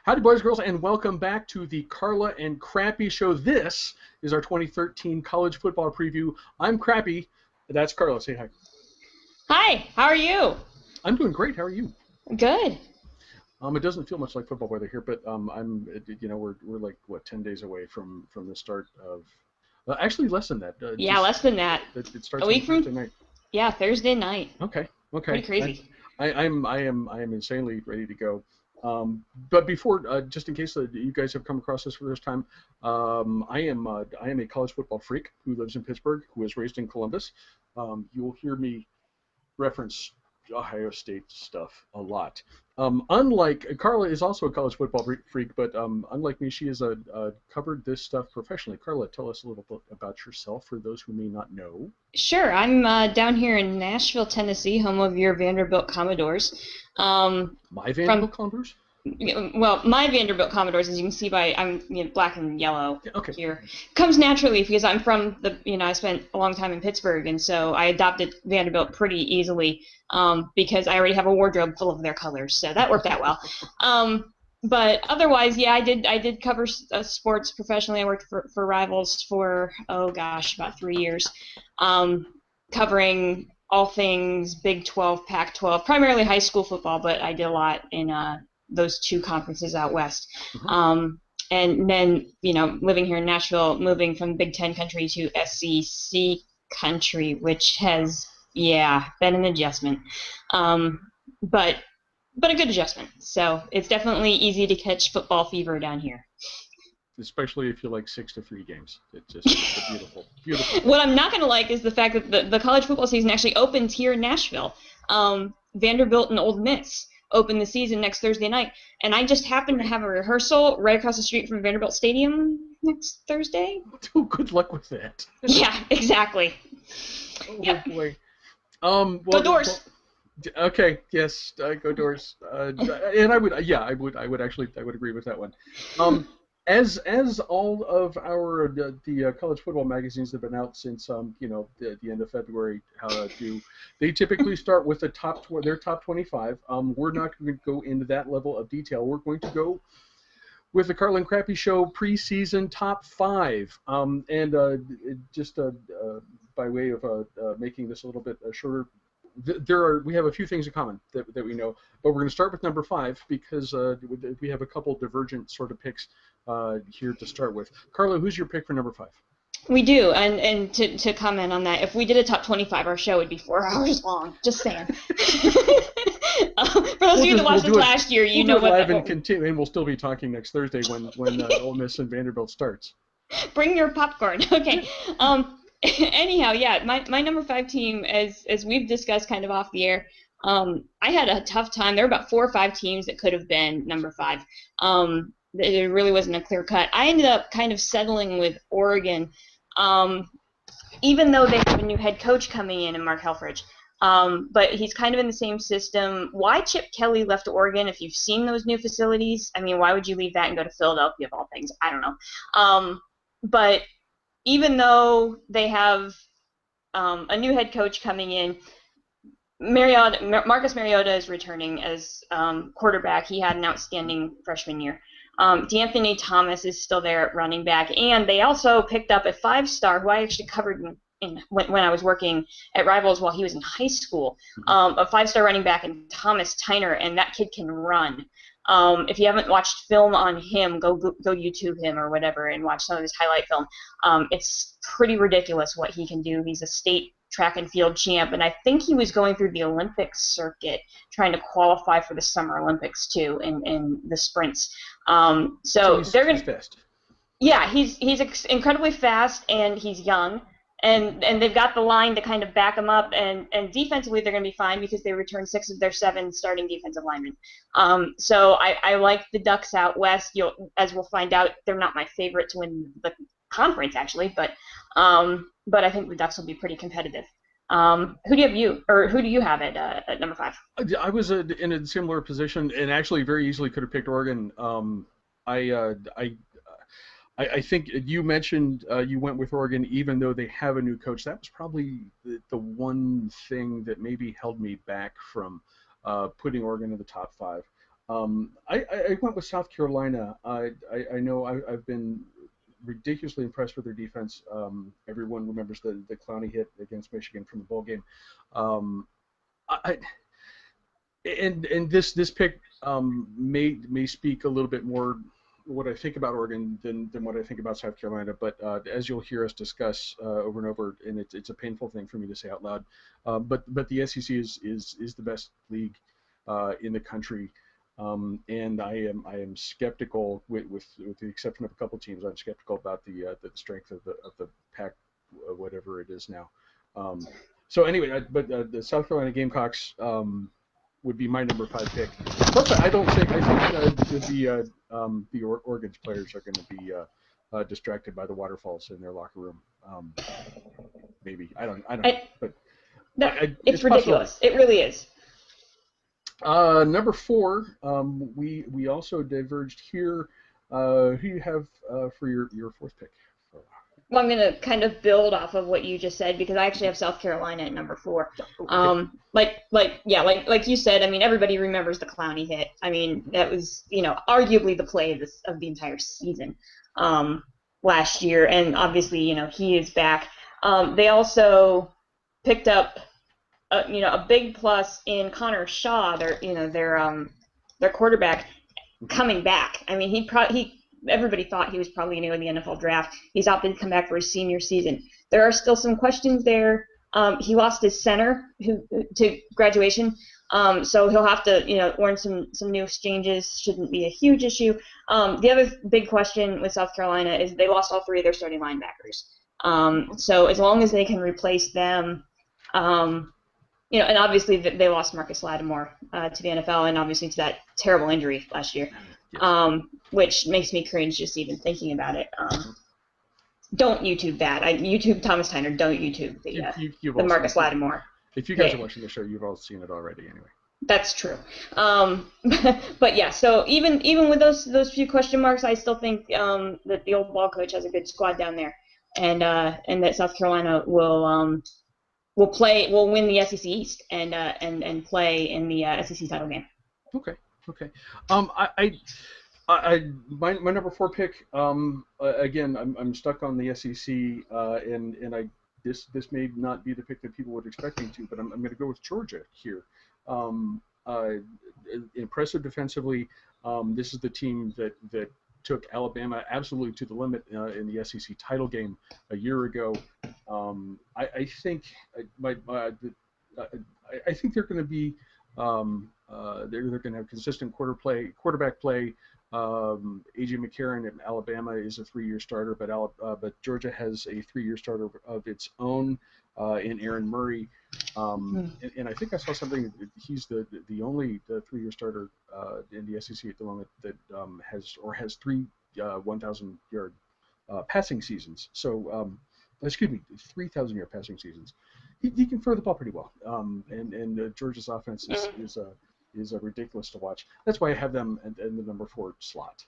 Howdy, boys, girls, and welcome back to the Carla and Crappy Show. This is our 2013 college football preview. I'm Crappy. That's Carla. Say hi. Hi, how are you? I'm doing great. How are you? Good. It doesn't feel much like football weather here, but we're like what 10 days away from the start of. Actually, less than that. Yeah, less than that. It starts A on week Thursday from night. yeah, Thursday night. Okay. Pretty crazy. I am insanely ready to go. But before, just in case you guys have come across this for the first time, I am a college football freak who lives in Pittsburgh, who was raised in Columbus. You will hear me reference Ohio State stuff a lot. Unlike Carla is also a college football freak, but unlike me, she has covered this stuff professionally. Carla, tell us a little bit about yourself for those who may not know. Sure, I'm down here in Nashville, Tennessee, home of your Vanderbilt Commodores. My Vanderbilt Commodores? Well, my Vanderbilt Commodores, as you can see by I'm black and yellow here, comes naturally because I'm from I spent a long time in Pittsburgh, and so I adopted Vanderbilt pretty easily because I already have a wardrobe full of their colors, so that worked out well. But otherwise, yeah, I did cover sports professionally. I worked for Rivals for about 3 years, covering all things Big 12, Pac-12, primarily high school football, but I did a lot in those two conferences out west. Mm-hmm. And then, living here in Nashville, moving from Big Ten country to SEC country, which has, been an adjustment. But a good adjustment. So it's definitely easy to catch football fever down here. Especially if you like 6-3 games. It's just beautiful. What I'm not going to like is the fact that the college football season actually opens here in Nashville. Vanderbilt and Ole Miss open the season next Thursday night, and I just happen to have a rehearsal right across the street from Vanderbilt Stadium next Thursday. Oh, good luck with that. Yeah, exactly. Oh boy. Go Doors. Okay, yes, go Doors. And I would agree with that one. As all of our the college football magazines that have been out since the end of February they typically start with their top 25. We're not going to go into that level of detail. We're going to go with the Carla and Crappy Show preseason top 5. Just by way of making this a little bit shorter. We have a few things in common that we know, but we're going to start with number 5 because we have a couple divergent sort of picks here to start with. Carla, who's your pick for number 5? We do, and to comment on that, if we did a top 25, our show would be 4 hours long. Just saying. For those of you that watched it last year, you know what. Live and continue, and we'll still be talking next Thursday when Ole Miss and Vanderbilt starts. Bring your popcorn, okay? Anyhow, my number 5 team, as we've discussed kind of off the air, I had a tough time. There were about 4 or 5 teams that could have been number 5. It really wasn't a clear cut. I ended up kind of settling with Oregon, even though they have a new head coach coming in Mark Helfrich. But he's kind of in the same system. Why Chip Kelly left Oregon? If you've seen those new facilities, I mean, why would you leave that and go to Philadelphia of all things? I don't know. But even though they have a new head coach coming in, Marcus Mariota is returning as quarterback. He had an outstanding freshman year. D'Anthony Thomas is still there at running back, and they also picked up a 5-star who I actually covered when I was working at Rivals while he was in high school, a 5-star running back in Thomas Tyner, and that kid can run. If you haven't watched film on him, go YouTube him or whatever and watch some of his highlight film. It's pretty ridiculous what he can do. He's a state track and field champ, and I think he was going through the Olympic circuit trying to qualify for the Summer Olympics too in the sprints. So they're going to. Yeah, he's incredibly fast, and he's young. And they've got the line to kind of back them up, and defensively they're going to be fine because they returned 6 of their 7 starting defensive linemen. So I like the Ducks out west. As we'll find out, they're not my favorite to win the conference actually, but I think the Ducks will be pretty competitive. Who do you have at number 5? I was in a similar position, and actually very easily could have picked Oregon. I think you mentioned you went with Oregon even though they have a new coach. That was probably the one thing that maybe held me back from putting Oregon in the top 5. I went with South Carolina. I know I've been ridiculously impressed with their defense. Everyone remembers the Clowney hit against Michigan from the bowl game. Um, I, and this pick may speak a little bit more what I think about Oregon than what I think about South Carolina. But as you'll hear us discuss over and over, and it's a painful thing for me to say out loud, but the SEC is the best league in the country. And I am skeptical with the exception of a couple teams. I'm skeptical about the strength of the pack, whatever it is now. So anyway, but the South Carolina Gamecocks would be my number 5 pick. Plus, I think the Oregon's players are going to be distracted by the waterfalls in their locker room. Maybe I don't know, but no, it's ridiculous. Possible. It really is. Number 4, we also diverged here. Who do you have for your 4th pick? Well, I'm going to kind of build off of what you just said because I actually have South Carolina at number 4. Like you said, I mean, everybody remembers the Clowney hit. I mean, that was, arguably the play of the entire season last year, and obviously, he is back. They also picked up, a big plus in Connor Shaw, their quarterback, coming back. I mean, everybody thought he was probably going to go in the NFL draft. He's opted to come back for his senior season. There are still some questions there. He lost his center to graduation, so he'll have to, learn some new exchanges. Shouldn't be a huge issue. The other big question with South Carolina is they lost all 3 of their starting linebackers. So as long as they can replace them, and obviously they lost Marcus Lattimore to the NFL, and obviously to that terrible injury last year. Yes. Which makes me cringe just even thinking about it. Don't YouTube that. YouTube Thomas Tyner. Don't YouTube the Marcus Lattimore. If you guys are watching the show, you've all seen it already anyway. That's true. But yeah, so even with those few question marks, I still think that the old ball coach has a good squad down there, and that South Carolina will win the SEC East and play in the SEC title game. Okay. My number 4 pick. Again, I'm stuck on the SEC, and this may not be the pick that people would expect me to, but I'm going to go with Georgia here. Impressive defensively. This is the team that took Alabama absolutely to the limit in the SEC title game a year ago. I think I think they're going to be they're going to have consistent quarterback play. A.J. McCarron at Alabama is a 3-year starter, but Georgia has a 3-year starter of its own in Aaron Murray. And I think I saw something. He's the only 3-year starter in the SEC at the moment that has 3 1,000-yard passing seasons. So, 3,000-yard passing seasons. He can throw the ball pretty well. And Georgia's offense is ridiculous to watch. That's why I have them in the number 4 slot.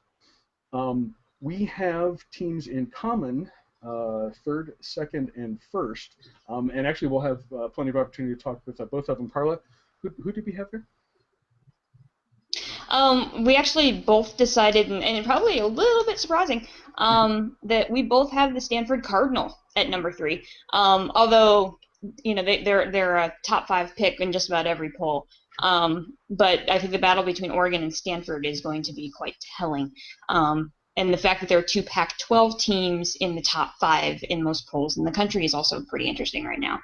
We have teams in common, 3rd, 2nd, and 1st. And actually, we'll have plenty of opportunity to talk with both of them. Carla, who did we have there? We actually both decided, and probably a little bit surprising, that we both have the Stanford Cardinal at number 3. Although, they're a top 5 pick in just about every poll. But I think the battle between Oregon and Stanford is going to be quite telling. And the fact that there are 2 Pac-12 teams in the top 5 in most polls in the country is also pretty interesting right now.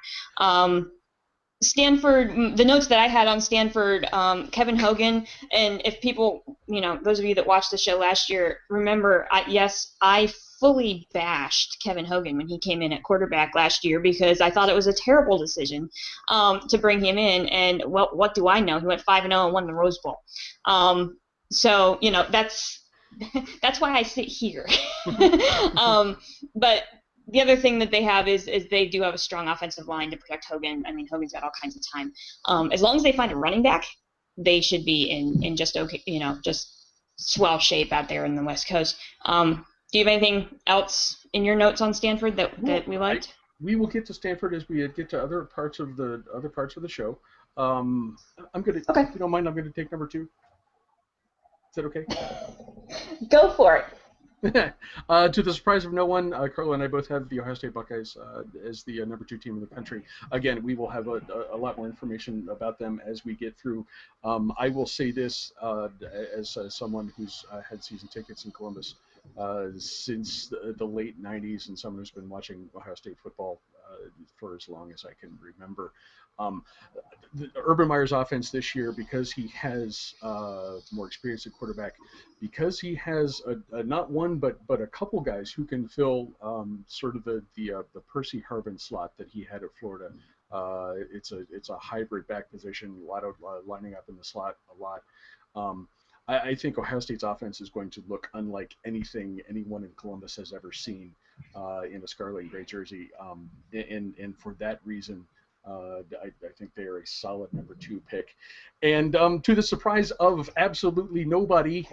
Stanford, the notes that I had on Stanford, Kevin Hogan, and if people, those of you that watched the show last year, remember, I fully bashed Kevin Hogan when he came in at quarterback last year because I thought it was a terrible decision to bring him in. And, well, what do I know? He went 5-0 and won the Rose Bowl. So, that's why I sit here. But the other thing that they have is they do have a strong offensive line to protect Hogan. I mean, Hogan's got all kinds of time. As long as they find a running back, they should be in just okay, just swell shape out there in the West Coast. Do you have anything else in your notes on Stanford that we liked? We will get to Stanford as we get to other parts of the show. I'm gonna, okay. If you don't mind, I'm gonna take number 2. that okay? Go for it. To the surprise of no one, Carla and I both have the Ohio State Buckeyes as the number 2 team in the country. Again, we will have a lot more information about them as we get through. I will say this as someone who's had season tickets in Columbus since the late 90s and someone who's been watching Ohio State football for as long as I can remember. Um, Urban Meyer's offense this year, because he has more experience at quarterback, because he has not one but a couple guys who can fill sort of the Percy Harvin slot that he had at Florida. It's a hybrid back position, a lot of lining up in the slot a lot. I think Ohio State's offense is going to look unlike anything anyone in Columbus has ever seen in a scarlet and gray jersey, and for that reason. I think they are a solid number 2 pick. And to the surprise of absolutely nobody,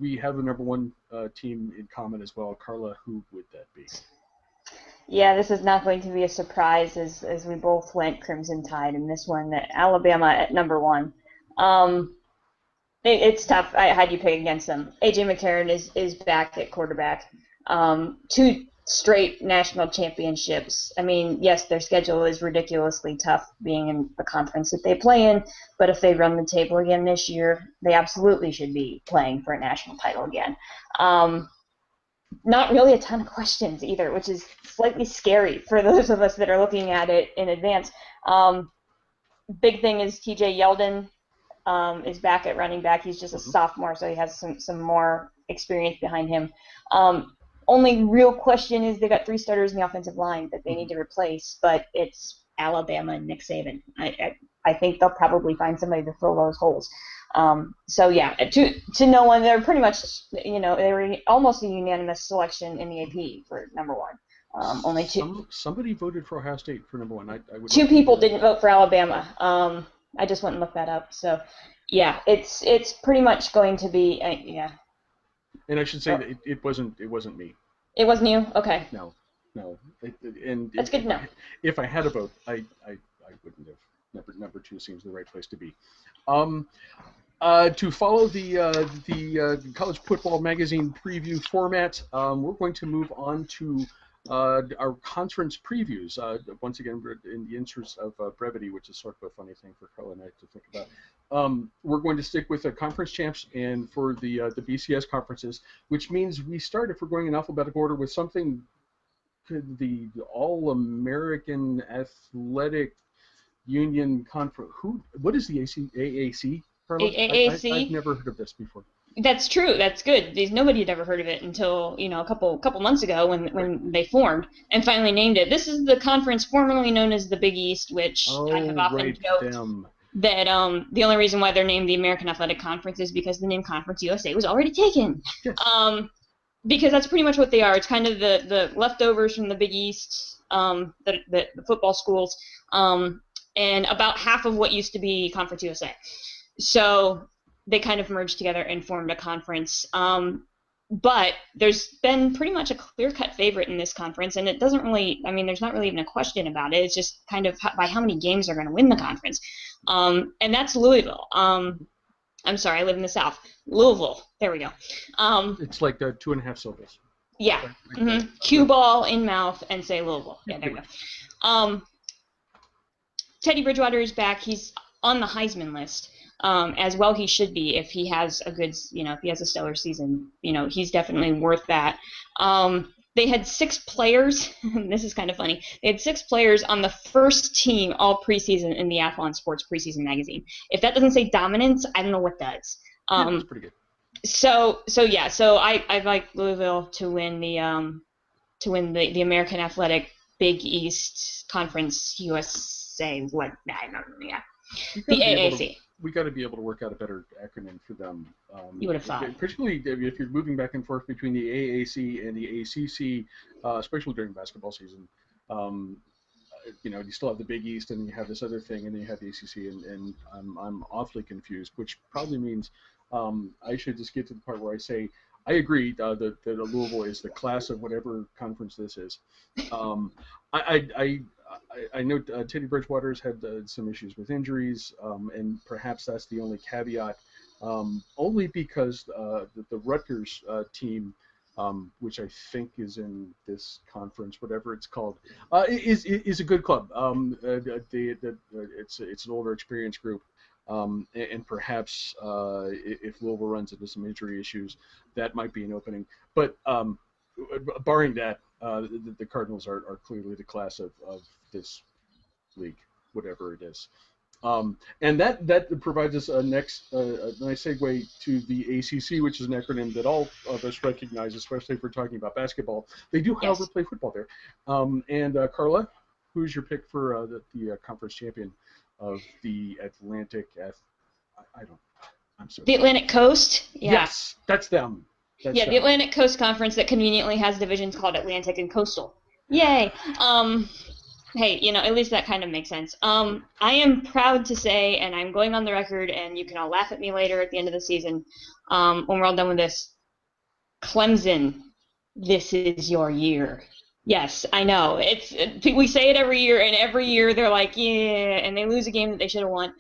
we have the number 1 team in common as well. Carla, who would that be? Yeah, this is not going to be a surprise as we both went Crimson Tide in this one. Alabama at number 1. It's tough. How do you pick against them? A.J. McCarron is back at quarterback. 2 straight national championships. I mean, yes, their schedule is ridiculously tough being in the conference that they play in, but if they run the table again this year, they absolutely should be playing for a national title again. Not really a ton of questions either, which is slightly scary for those of us that are looking at it in advance. Big thing is TJ Yeldon is back at running back. He's just a sophomore, so he has some more experience behind him. Only real question is they got 3 starters in the offensive line that they need to replace, but it's Alabama and Nick Saban. I think they'll probably find somebody to fill those holes. So yeah, to no one, they're pretty much, they were almost a unanimous selection in the AP for number 1. Only 2. Somebody voted for Ohio State for number 1. I would 2 people didn't vote for Alabama. I just went and looked that up. So yeah, it's pretty much going to be yeah. And I should say that it wasn't me. It wasn't you? Okay. No. And that's good to know. If I had a vote, I wouldn't have. Number 2 seems the right place to be. To follow the college football magazine preview format, we're going to move on to our conference previews. Once again, in the interest of brevity, which is sort of a funny thing for Carla and I to think about. We're going to stick with the conference champs and for the BCS conferences, which means we start, if we're going in alphabetical order, with something the All-American Athletic Union Conference. What is the AAC? Carla? AAC. I've never heard of this before. That's true. That's good. Nobody had ever heard of it until a couple months ago when they formed and finally named it. This is the conference formerly known as the Big East, which I have often joked that the only reason why they're named the American Athletic Conference is because the name Conference USA was already taken. Yes. Because that's pretty much what they are. It's kind of the leftovers from the Big East, the football schools, and about half of what used to be Conference USA. So they kind of merged together and formed a conference. But there's been pretty much a clear-cut favorite in this conference, and it doesn't really, there's not really even a question about it. It's just kind of by how many games they're going to win the conference. And that's Louisville. I'm sorry, I live in the South. Louisville. There we go. It's like 2.5 syllables. Yeah. Mm-hmm. Cue ball in mouth and say Louisville. Yeah, there we go. Teddy Bridgewater is back. He's on the Heisman list. As well he should be if he has a good, if he has a stellar season. He's definitely worth that. They had 6 players. This is kind of funny. They had 6 players on the first team all preseason in the Athlon Sports preseason magazine. If that doesn't say dominance, I don't know what does. That's pretty good. So I like Louisville to win the American Athletic Big East Conference USA. What I don't know. Yeah, the AAC. We got to be able to work out a better acronym for them. You would have thought. Particularly if you're moving back and forth between the AAC and the ACC, especially during basketball season. You still have the Big East, and you have this other thing, and then you have the ACC, and I'm awfully confused, which probably means I should just get to the part where I say I agree that Louisville is the class of whatever conference this is. I know Teddy Bridgewater's had some issues with injuries, and perhaps that's the only caveat. only because the Rutgers team, which I think is in this conference, whatever it's called, is a good club. It's an older, experienced group, and perhaps if Louisville runs into some injury issues, that might be an opening. But barring that, the Cardinals are clearly the class of this league, whatever it is. And that provides us a nice segue to the ACC, which is an acronym that all of us recognize, especially if we're talking about basketball. They do, however, play football there. And Carla, who's your pick for the conference champion of the Atlantic? I'm sorry. The Atlantic Coast. Yeah. Yes, that's them. The Atlantic Coast Conference that conveniently has divisions called Atlantic and Coastal. Yay. Hey, at least that kind of makes sense. I am proud to say, and I'm going on the record, and you can all laugh at me later at the end of the season, when we're all done with this. Clemson, this is your year. Yes, I know. We say it every year, and every year they're like, yeah, and they lose a game that they should have won.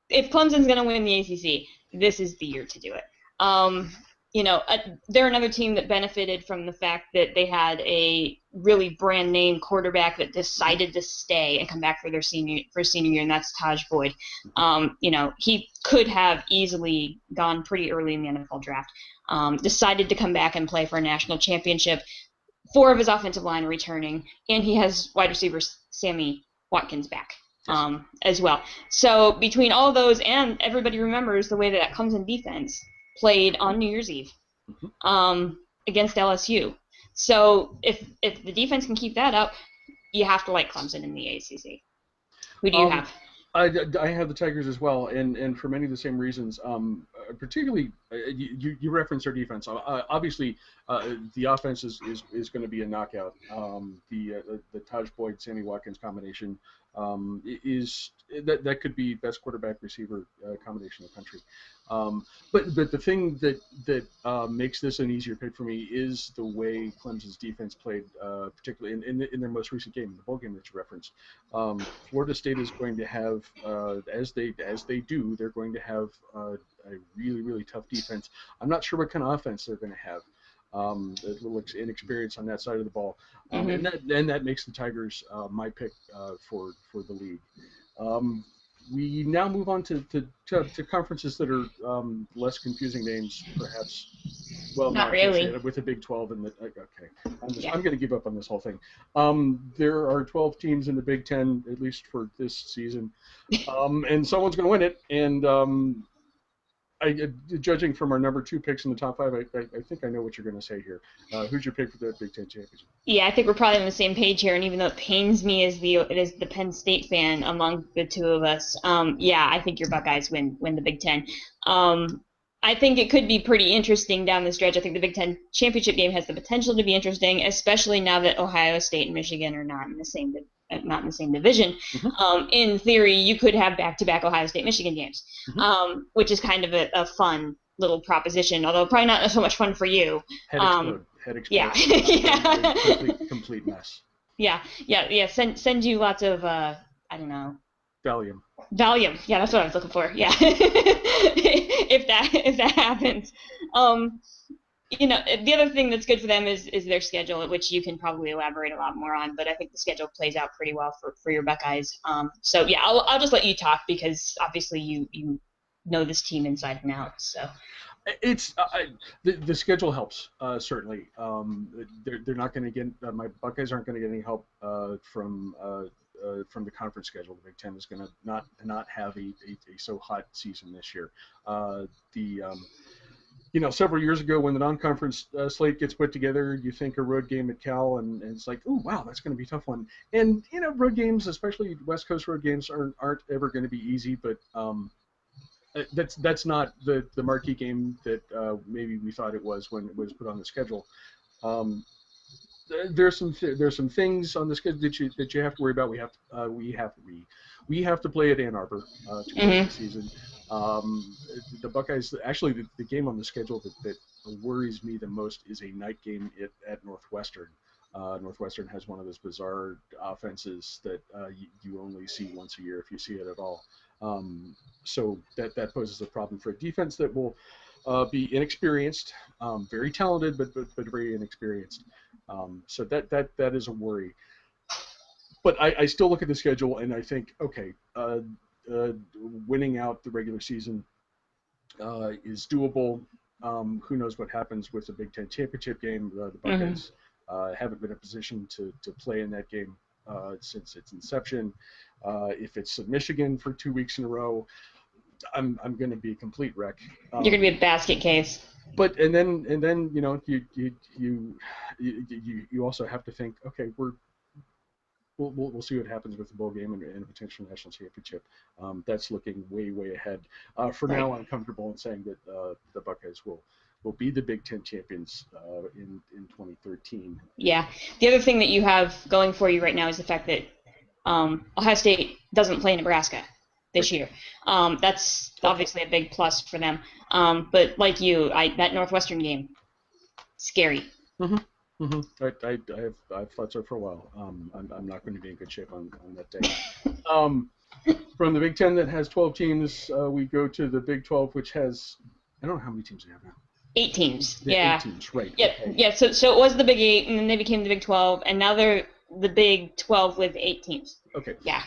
If Clemson's going to win the ACC, this is the year to do it. They're another team that benefited from the fact that they had a really brand name quarterback that decided to stay and come back for senior year, and that's Taj Boyd. He could have easily gone pretty early in the NFL draft. Decided to come back and play for a national championship. 4 of his offensive line returning, and he has wide receiver Sammy Watkins back. As well. So between all of those, and everybody remembers the way that Clemson defense played on New Year's Eve against LSU. So if the defense can keep that up, you have to like Clemson in the ACC. Who do you have? I have the Tigers as well, and for many of the same reasons. Particularly, you referenced their defense. Obviously, the offense is going to be a knockout. The Taj Boyd Sammy Watkins combination is that could be best quarterback receiver combination in the country. But the thing that makes this an easier pick for me is the way Clemson's defense played, particularly in their most recent game, the bowl game that you referenced. Florida State is going to have, as they do, they're going to have a really, really tough defense. I'm not sure what kind of offense they're going to have. A little inexperience on that side of the ball, and that makes the Tigers my pick for the league. We now move on to conferences that are less confusing names, perhaps. Well, not really. With the Big 12 and I'm going to give up on this whole thing. There are 12 teams in the Big 10, at least for this season, and someone's going to win it. And judging from our number 2 picks in the top 5, I think I know what you're going to say here. Who's your pick for the Big 10 championship? Yeah, I think we're probably on the same page here, and even though it pains me as the Penn State fan among the two of us, I think your Buckeyes win the Big 10. I think it could be pretty interesting down the stretch. I think the Big 10 championship game has the potential to be interesting, especially now that Ohio State and Michigan are not in the same division. Mm-hmm. In theory, you could have back-to-back Ohio State-Michigan games, which is kind of a fun little proposition, although probably not so much fun for you. Head explode. Yeah. Complete mess. Yeah. Send you lots of, I don't know. Valium. Yeah, that's what I was looking for. Yeah. if that happens. The other thing that's good for them is their schedule, which you can probably elaborate a lot more on, but I think the schedule plays out pretty well for your Buckeyes. I'll just let you talk because obviously you know this team inside and out. So it's the schedule helps certainly. They're not going to get my Buckeyes aren't going to get any help from the conference schedule. The Big Ten is going to not have a so hot season this year. Several years ago when the non-conference slate gets put together, you think a road game at Cal, and it's like, oh, wow, that's going to be a tough one. And, road games, especially West Coast road games, aren't ever going to be easy, but that's not the marquee game that maybe we thought it was when it was put on the schedule. There's some things on the schedule that you have to worry about. We have to play at Ann Arbor to play the season. The Buckeyes, actually, the game on the schedule that worries me the most is a night game at Northwestern. Northwestern has one of those bizarre offenses that you only see once a year if you see it at all. So that poses a problem for a defense that will be inexperienced, very talented, but very inexperienced. So that is a worry. But I still look at the schedule and I think, okay, winning out the regular season is doable. Who knows what happens with the Big Ten championship game? The Buckeyes haven't been in a position to play in that game since its inception. If it's Michigan for 2 weeks in a row, I'm going to be a complete wreck. You're going to be a basket case. But and then you also have to think, okay, we'll see what happens with the bowl game and a potential national championship. That's looking way ahead. For now, I'm comfortable in saying that the Buckeyes will be the Big Ten champions in 2013. Yeah. The other thing that you have going for you right now is the fact that Ohio State doesn't play Nebraska this year. That's obviously a big plus for them. But like you, that Northwestern game, scary. Mm-hmm. Mm-hmm. I've thought so for a while. I'm not going to be in good shape on that day. From the Big Ten that has 12 teams, we go to the Big 12, which has, I don't know how many teams we have now. 8 teams. Yeah. 8 teams, right. Yeah. Okay. Yeah. So it was the Big 8, and then they became the Big 12, and now they're the Big 12 with 8 teams. Okay. Yeah.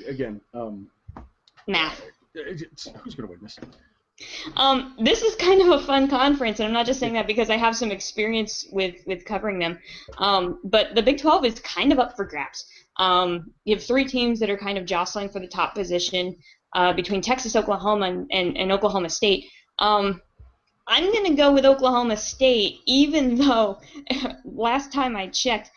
Again. Math. Who's going to win this? This is kind of a fun conference, and I'm not just saying that because I have some experience with covering them. But the Big 12 is kind of up for grabs. You have 3 teams that are kind of jostling for the top position between Texas, Oklahoma, and Oklahoma State. I'm going to go with Oklahoma State, even though last time I checked,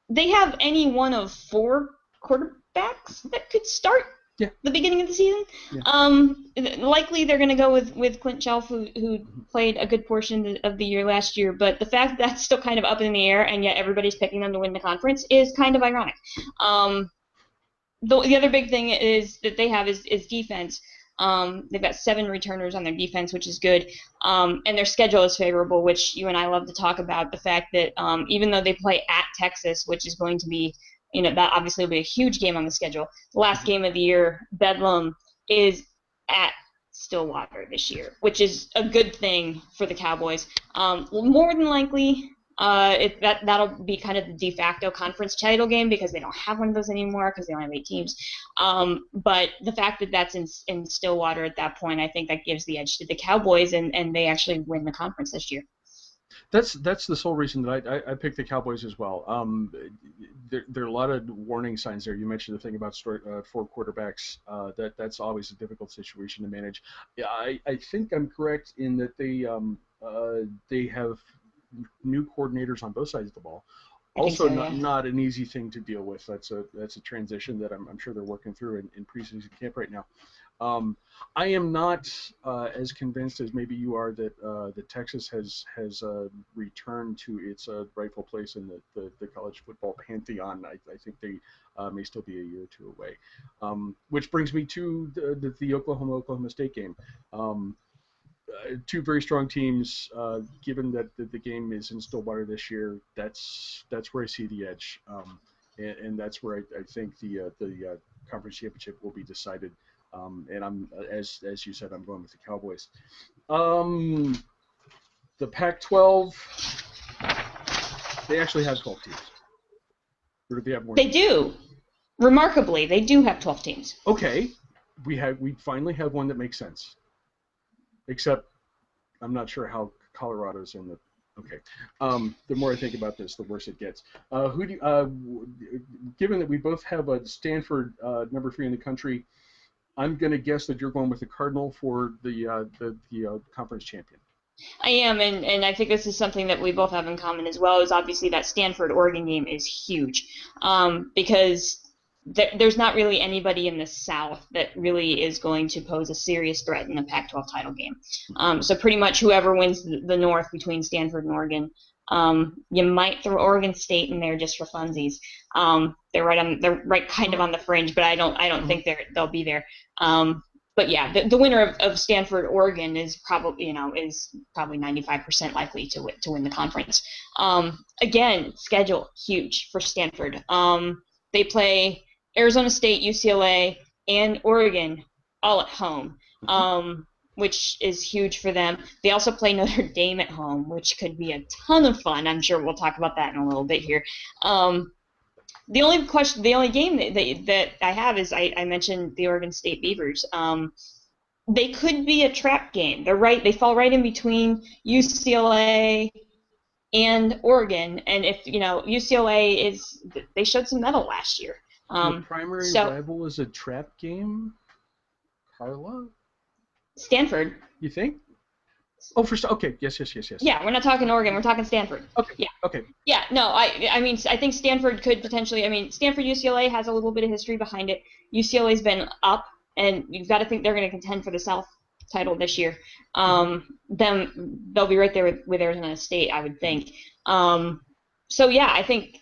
they have any one of 4 quarterbacks that could start the beginning of the season. Yeah. Likely they're going to go with Clint Shelf, who played a good portion of the year last year, but the fact that that's still kind of up in the air and yet everybody's picking them to win the conference is kind of ironic. The other big thing is that they have is defense. They've got 7 returners on their defense, which is good, and their schedule is favorable, which you and I love to talk about. The fact that even though they play at Texas, which is going to be, that obviously will be a huge game on the schedule. The last game of the year, Bedlam, is at Stillwater this year, which is a good thing for the Cowboys. More than likely, that'll be kind of the de facto conference title game because they don't have one of those anymore because they only have 8 teams. But the fact that that's in Stillwater at that point, I think that gives the edge to the Cowboys, and they actually win the conference this year. That's the sole reason that I picked the Cowboys as well. There are a lot of warning signs there. You mentioned the thing about 4 quarterbacks. That's always a difficult situation to manage. Yeah, I think I'm correct in that they have new coordinators on both sides of the ball. Also, not an easy thing to deal with. That's a transition that I'm sure they're working through in preseason camp right now. I am not as convinced as maybe you are that Texas has returned to its rightful place in the college football pantheon. I think they may still be a year or 2 away. Which brings me to the Oklahoma State game. 2 very strong teams. Given that the game is in Stillwater this year, that's where I see the edge, and that's where I think the conference championship will be decided. And I'm as you said, I'm going with the Cowboys. The Pac-12, they actually have 12 teams. Or do they have more? They do. Remarkably, they do have 12 teams. Okay, we finally have one that makes sense. Except, I'm not sure how Colorado's in the. Okay, the more I think about this, the worse it gets. Given that we both have a Stanford number 3 in the country, I'm going to guess that you're going with the Cardinal for the conference champion. I am, and I think this is something that we both have in common as well. Is obviously that Stanford-Oregon game is huge, because there's not really anybody in the South that really is going to pose a serious threat in the Pac-12 title game. So pretty much whoever wins the North between Stanford and Oregon, you might throw Oregon State in there just for funsies. They're right kind of on the fringe, but I don't think they'll be there. but yeah, the winner of Stanford Oregon is probably 95% likely to win the conference. Again, schedule huge for Stanford. They play Arizona State, UCLA, and Oregon all at home, which is huge for them. They also play Notre Dame at home, which could be a ton of fun. I'm sure we'll talk about that in a little bit here. The only game that I have is I mentioned the Oregon State Beavers. They could be a trap game. They fall right in between UCLA and Oregon, and if UCLA they showed some mettle last year. Your primary rival is a trap game, Carla? Stanford. You think? Oh, okay, yes. Yeah, we're not talking Oregon. We're talking Stanford. Okay. Yeah. Okay. Yeah. No, I mean, I think Stanford could potentially. I mean, Stanford UCLA has a little bit of history behind it. UCLA's been up, and you've got to think they're going to contend for the South title this year. They'll be right there with Arizona State, I would think. So yeah, I think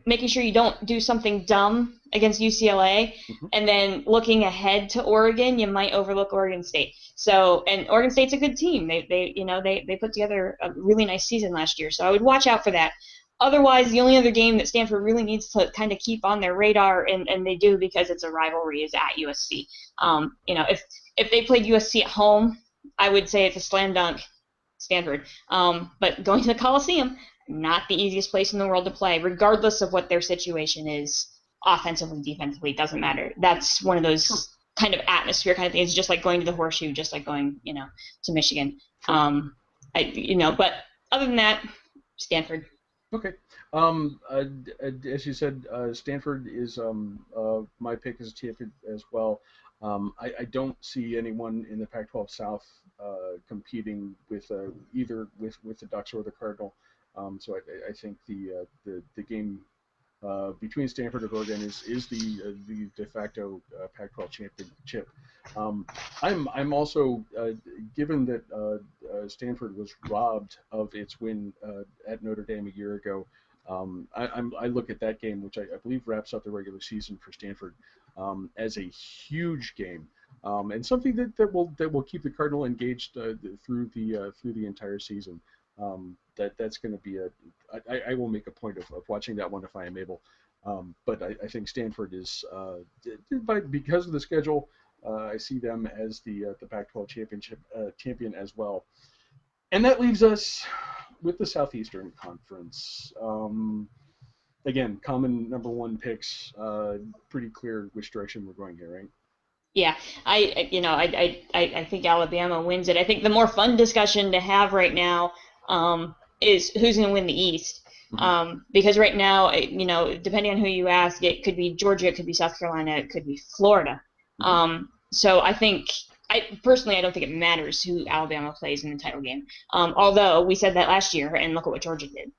making sure you don't do something dumb against UCLA, and then looking ahead to Oregon, you might overlook Oregon State. So, and Oregon State's a good team. They put together a really nice season last year. So I would watch out for that. Otherwise, the only other game that Stanford really needs to kind of keep on their radar, and they do because it's a rivalry, is at USC. If they played USC at home, I would say it's a slam dunk, Stanford. But going to the Coliseum, not the easiest place in the world to play, regardless of what their situation is, offensively, defensively, doesn't matter. That's one of those kind of atmosphere kind of things. It's just like going to the Horseshoe, just like going, to Michigan. But other than that, Stanford. Okay. As you said, Stanford is my pick as a champion as well. I don't see anyone in the Pac-12 South competing with either with the Ducks or the Cardinal. So I think the game between Stanford and Oregon is the de facto Pac-12 championship. I'm also given that Stanford was robbed of its win at Notre Dame a year ago. I look at that game, which I believe wraps up the regular season for Stanford, as a huge game, and something that will keep the Cardinal engaged through the entire season. That's going to be I will make a point of watching that one if I am able. But I think Stanford is because of the schedule. I see them as the Pac-12 championship champion as well. And that leaves us with the Southeastern Conference. Again, common number one picks. Pretty clear which direction we're going here, right? Yeah, I think Alabama wins it. I think the more fun discussion to have right now is who's going to win the East. Because right now, depending on who you ask, it could be Georgia, it could be South Carolina, it could be Florida. So I think, personally, I don't think it matters who Alabama plays in the title game. Although we said that last year, and look at what Georgia did.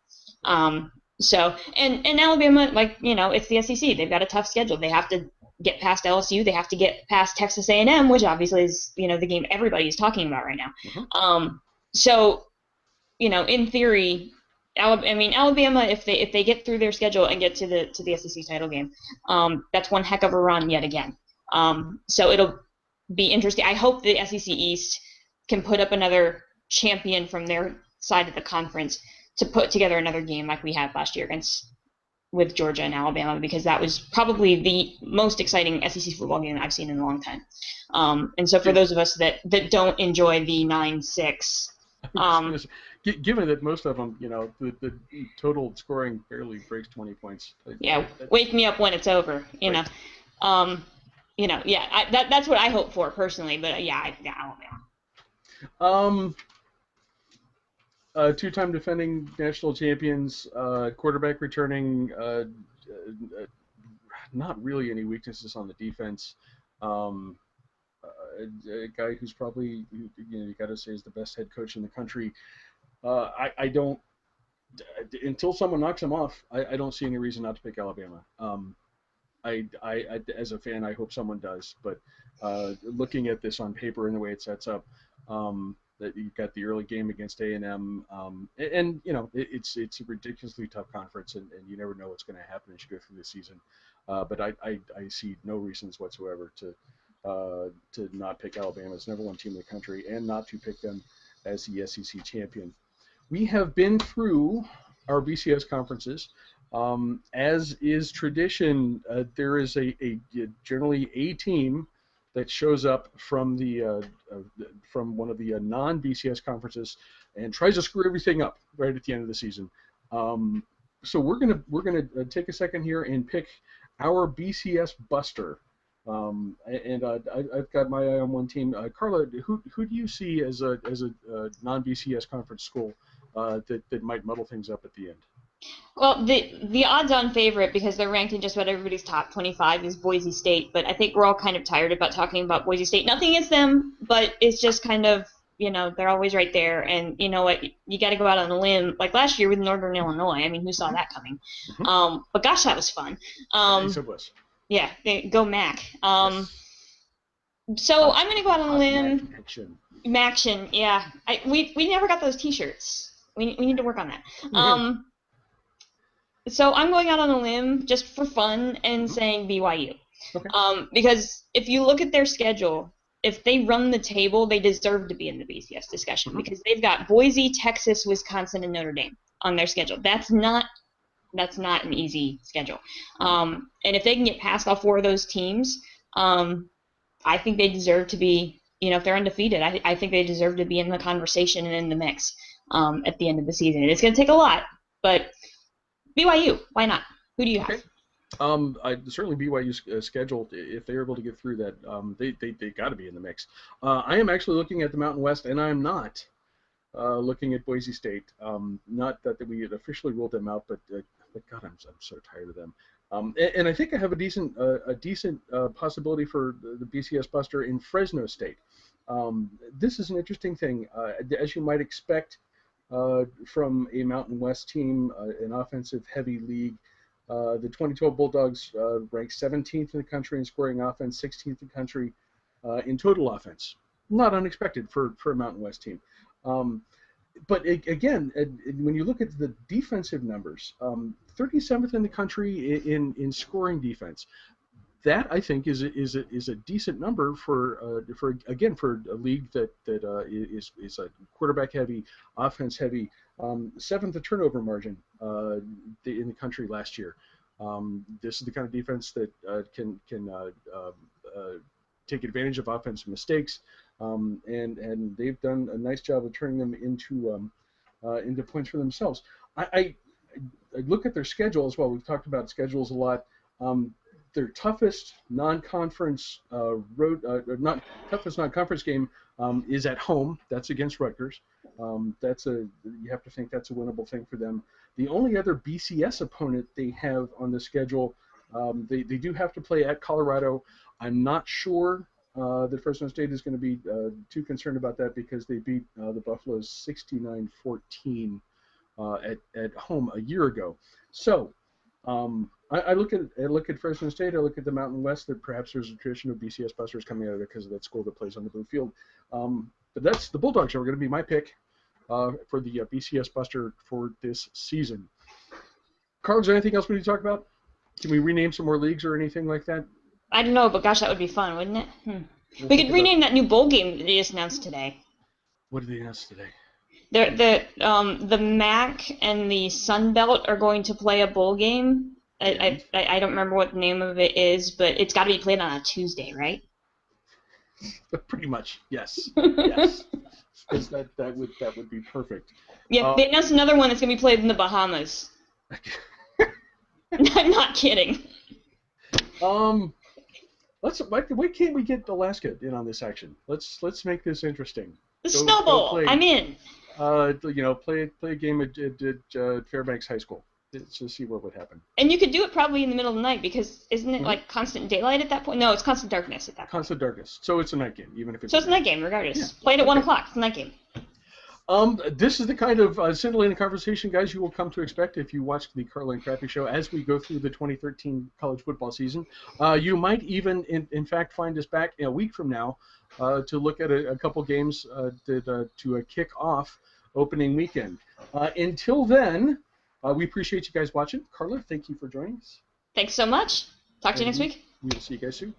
So and Alabama, it's the SEC. They've got a tough schedule. They have to get past LSU. They have to get past Texas A&M, which obviously is the game everybody is talking about right now. So in theory, Alabama, if they get through their schedule and get to the SEC title game, that's one heck of a run yet again. So it'll be interesting. I hope the SEC East can put up another champion from their side of the conference to put together another game like we had last year with Georgia and Alabama, because that was probably the most exciting SEC football game I've seen in a long time. And so for those of us that don't enjoy the 9-6, given that most of them, the total scoring barely breaks 20 points. Yeah, wake me up when it's over. That's what I hope for personally. But Alabama. Two-time defending national champions, quarterback returning, not really any weaknesses on the defense. A guy who's probably, you got to say, is the best head coach in the country. I don't, until someone knocks him off, I don't see any reason not to pick Alabama. I as a fan, I hope someone does. But looking at this on paper and the way it sets up, that you've got the early game against A&M, and it's a ridiculously tough conference, and you never know what's going to happen as you go through the season. But I see no reasons whatsoever to to not pick Alabama as number one team in the country and not to pick them as the SEC champion. We have been through our BCS conferences. As is tradition, there is generally a team that shows up from one of the non-BCS conferences and tries to screw everything up right at the end of the season. So we're gonna take a second here and pick our BCS buster. I've got my eye on one team. Carla, who do you see as a non-BCS conference school that might muddle things up at the end? Well, the odds-on favorite, because they're ranked in just about everybody's top 25, is Boise State. But I think we're all kind of tired about talking about Boise State. Nothing against them, but it's just kind of, they're always right there. And you know what? You got to go out on a limb. Like last year with Northern Illinois. I mean, who saw that coming? Mm-hmm. But gosh, that was fun. Yes, it was. Yeah, go Mac. Yes. So I'm going to go out on a limb. Maction, yeah. We never got those T-shirts. We need to work on that. Mm-hmm. So I'm going out on a limb just for fun and saying BYU. Okay. Because if you look at their schedule, if they run the table, they deserve to be in the BCS discussion because they've got Boise, Texas, Wisconsin, and Notre Dame on their schedule. That's not an easy schedule. And if they can get past all four of those teams, I think they deserve to be, if they're undefeated, I think they deserve to be in the conversation and in the mix at the end of the season. It's going to take a lot, but BYU, why not? Who do you have? Certainly BYU's schedule, if they're able to get through that, they got to be in the mix. I am actually looking at the Mountain West, and I am not looking at Boise State. Not that we had officially ruled them out, but God, I'm so tired of them. And I think I have a decent possibility for the BCS buster in Fresno State. This is an interesting thing, as you might expect. From a Mountain West team, an offensive-heavy league. The 2012 Bulldogs ranked 17th in the country in scoring offense, 16th in the country in total offense. Not unexpected for a Mountain West team. But again, when you look at the defensive numbers, 37th in the country in scoring defense. That I think is a decent number for a league that is a quarterback heavy, offense heavy. 7th the turnover margin in the country last year. This is the kind of defense that can take advantage of offensive mistakes, and they've done a nice job of turning them into points for themselves. I look at their schedule as well. We've talked about schedules a lot. Their toughest non-conference non-conference game is at home. That's against Rutgers. You have to think that's a winnable thing for them. The only other BCS opponent they have on the schedule, they do have to play at Colorado. I'm not sure that Fresno State is going to be too concerned about that because they beat the Buffaloes 69-14 at home a year ago. So. I look at Fresno State. I look at the Mountain West. That perhaps there's a tradition of BCS busters coming out of it because of that school that plays on the blue field. But that's the Bulldogs are going to be my pick for the BCS buster for this season. Carl, is there anything else we need to talk about? Can we rename some more leagues or anything like that? I don't know, but gosh, that would be fun, wouldn't it? We could rename that new bowl game that they just announced today. What did they announce today? The MAC and the Sun Belt are going to play a bowl game. I don't remember what the name of it is, but it's got to be played on a Tuesday, right? Pretty much, yes. Yes. that would be perfect. Yeah, they announced another one that's going to be played in the Bahamas. I'm not kidding. Why can't we get Alaska in on this action? Let's make this interesting. The Snow Bowl. I'm in. Play a game at Fairbanks High School. To see what would happen. And you could do it probably in the middle of the night because isn't it like constant daylight at that point? No, it's constant darkness at that point. Constant darkness. So it's a night game, even if it's. So it's a night game, regardless. Yeah. Played at 1 o'clock. It's a night game. This is the kind of scintillating conversation, guys, you will come to expect if you watch the Carla and Crappy show as we go through the 2013 college football season. You might even, in fact, find us back a week from now to look at a couple games to kick off opening weekend. Until then. We appreciate you guys watching. Carla, thank you for joining us. Thanks so much. Talk to you next week. We will see you guys soon.